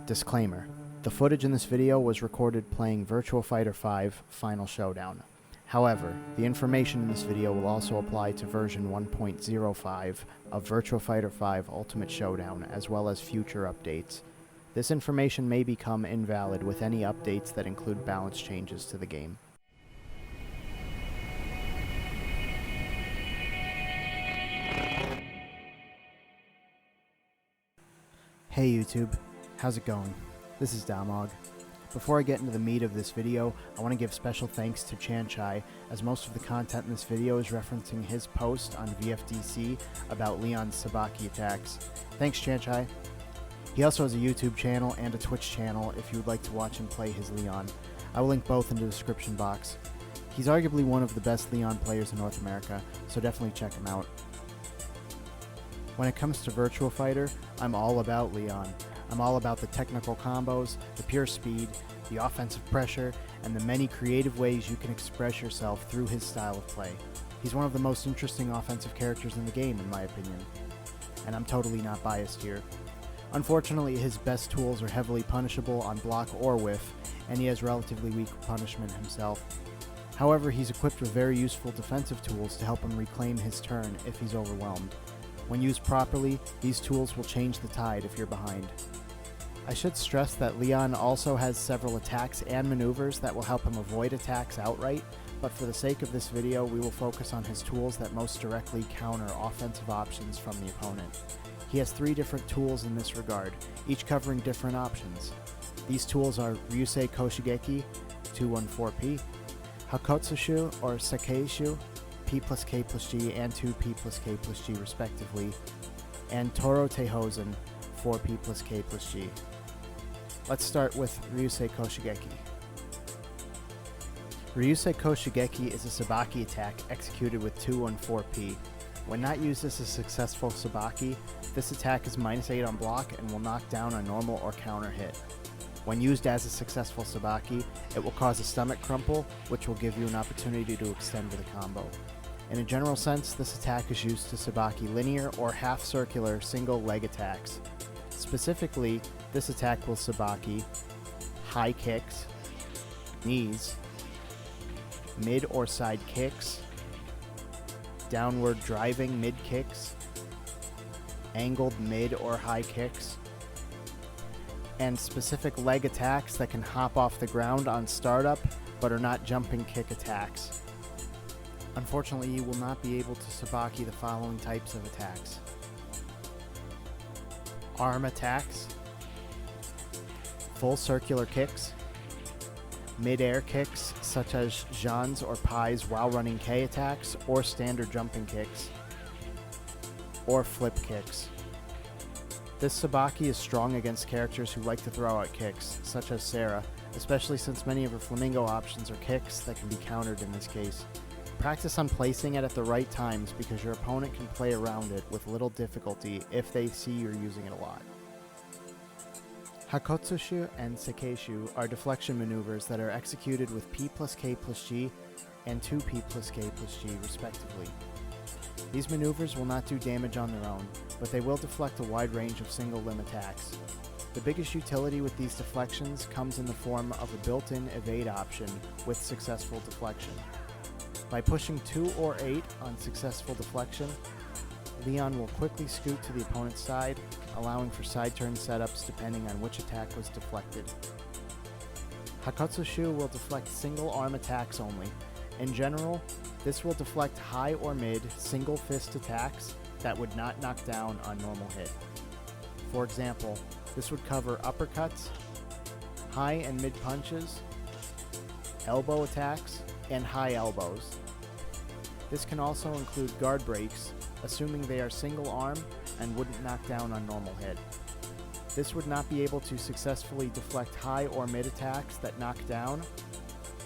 Disclaimer: the footage in this video was recorded playing Virtua Fighter 5 Final Showdown. However, the information in this video will also apply to version 1.05 of Virtua Fighter 5 Ultimate Showdown, as well as future updates. This information may become invalid with any updates that include balance changes to the game. Hey YouTube, how's it going? This is Damog. Before I get into the meat of this video, I want to give special thanks to Chanchai, as most of the content in this video is referencing his post on VFDC about Leon's Sabaki attacks. Thanks Chanchai. He also has a YouTube channel and a Twitch channel if you would like to watch him play his Leon. I will link both in the description box. He's arguably one of the best Leon players in North America, so definitely check him out. When it comes to Virtua Fighter, I'm all about Leon. I'm all about the technical combos, the pure speed, the offensive pressure, and the many creative ways you can express yourself through his style of play. He's one of the most interesting offensive characters in the game, in my opinion. And I'm totally not biased here. Unfortunately, his best tools are heavily punishable on block or whiff, and he has relatively weak punishment himself. However, he's equipped with very useful defensive tools to help him reclaim his turn if he's overwhelmed. When used properly, these tools will change the tide if you're behind. I should stress that Leon also has several attacks and maneuvers that will help him avoid attacks outright, but for the sake of this video, we will focus on his tools that most directly counter offensive options from the opponent. He has 3 different tools in this regard, each covering different options. These tools are Ryusei Koshugeki, 214P, Hakotsushu or Sekkeishu, P+K+G and 2P+K+G respectively, and Toro Teihozen, 4P+K+G. Let's start with Ryusei Koshugeki. Ryusei Koshugeki is a Sabaki attack executed with 214P. When not used as a successful Sabaki, this attack is -8 on block and will knock down a normal or counter hit. When used as a successful Sabaki, it will cause a stomach crumple, which will give you an opportunity to extend with a combo. In a general sense, this attack is used to Sabaki linear or half-circular single leg attacks. Specifically, this attack will Sabaki high kicks, knees, mid or side kicks, downward driving mid kicks, angled mid or high kicks, and specific leg attacks that can hop off the ground on startup but are not jumping kick attacks. Unfortunately, you will not be able to Sabaki the following types of attacks: arm attacks, full circular kicks, mid-air kicks such as Jean's or Pai's while running K attacks or standard jumping kicks, or flip kicks. This Sabaki is strong against characters who like to throw out kicks, such as Sarah, especially since many of her flamingo options are kicks that can be countered in this case. Practice on placing it at the right times because your opponent can play around it with little difficulty if they see you're using it a lot. Hakotsushu and Sekkeishu are deflection maneuvers that are executed with P+K+G and 2P+K+G respectively. These maneuvers will not do damage on their own, but they will deflect a wide range of single limb attacks. The biggest utility with these deflections comes in the form of a built-in evade option with successful deflection. By pushing 2 or 8 on successful deflection, Leon will quickly scoot to the opponent's side, allowing for side turn setups depending on which attack was deflected. Hakotsushu will deflect single arm attacks only. In general, this will deflect high or mid single fist attacks that would not knock down on normal hit. For example, this would cover uppercuts, high and mid punches, elbow attacks, and high elbows. This can also include guard breaks, assuming they are single arm and wouldn't knock down on normal hit. This would not be able to successfully deflect high or mid attacks that knock down,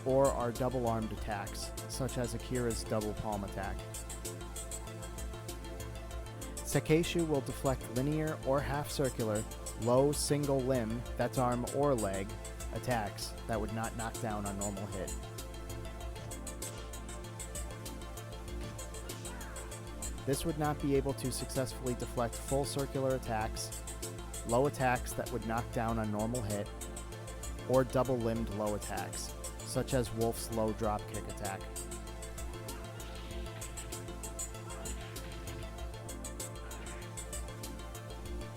or are double armed attacks, such as Akira's double palm attack. Sekkeishu will deflect linear or half circular, low single limb, that's arm or leg, attacks that would not knock down on normal hit. This would not be able to successfully deflect full circular attacks, low attacks that would knock down on normal hit, or double-limbed low attacks, such as Wolf's low drop kick attack.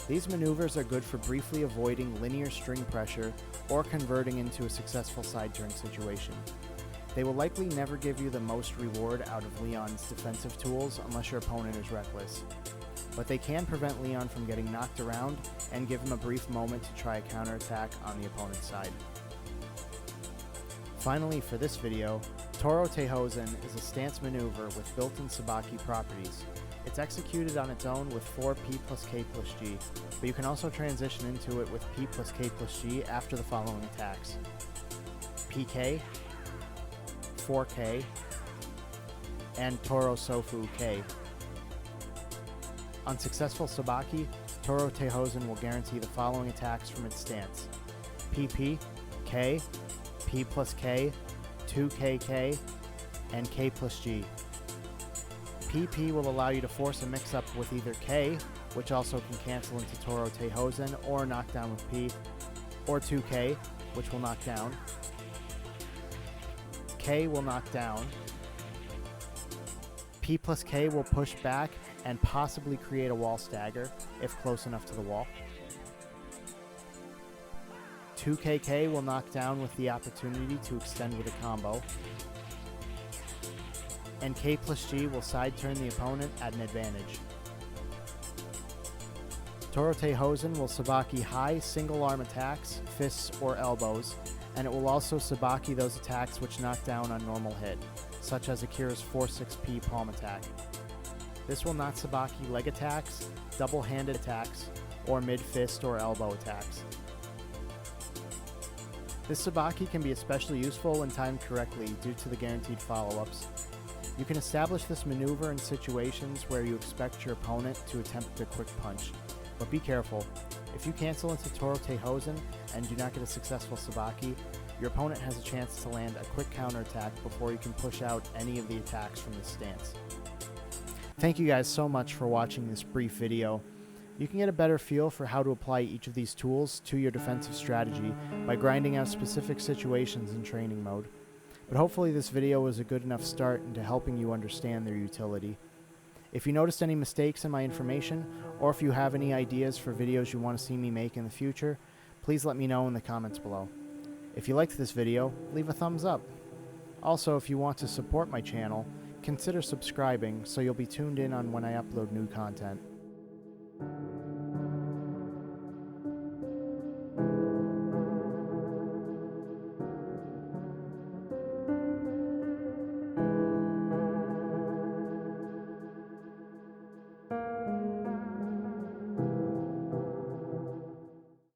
These maneuvers are good for briefly avoiding linear string pressure or converting into a successful side turn situation. They will likely never give you the most reward out of Leon's defensive tools unless your opponent is reckless, but they can prevent Leon from getting knocked around and give him a brief moment to try a counterattack on the opponent's side. Finally, for this video, Toro Teihozen is a stance maneuver with built-in Sabaki properties. It's executed on its own with 4 P+K+G, but you can also transition into it with P+K+G after the following attacks: PK, 4K, and Toro Sofu K. On successful Sabaki, Toro Teihozen will guarantee the following attacks from its stance: PP, K, P+K, 2KK, and K+G. PP will allow you to force a mix-up with either K, which also can cancel into Toro Teihozen or knock down with P, or 2K, which will knock down. K will knock down. P+K will push back and possibly create a wall stagger if close enough to the wall. 2KK will knock down with the opportunity to extend with a combo. And K+G will side turn the opponent at an advantage. Toro Teihozen will Sabaki high single arm attacks, fists, or elbows, and it will also Sabaki those attacks which knock down on normal hit, such as Akira's 4-6P palm attack. This will not Sabaki leg attacks, double-handed attacks, or mid-fist or elbow attacks. This Sabaki can be especially useful when timed correctly due to the guaranteed follow-ups. You can establish this maneuver in situations where you expect your opponent to attempt a quick punch, but be careful. If you cancel into Toro Teihozen and do not get a successful Sabaki, your opponent has a chance to land a quick counterattack before you can push out any of the attacks from this stance. Thank you guys so much for watching this brief video. You can get a better feel for how to apply each of these tools to your defensive strategy by grinding out specific situations in training mode. But hopefully this video was a good enough start into helping you understand their utility. If you noticed any mistakes in my information, or if you have any ideas for videos you want to see me make in the future, please let me know in the comments below. If you liked this video, leave a thumbs up. Also, if you want to support my channel, consider subscribing so you'll be tuned in on when I upload new content.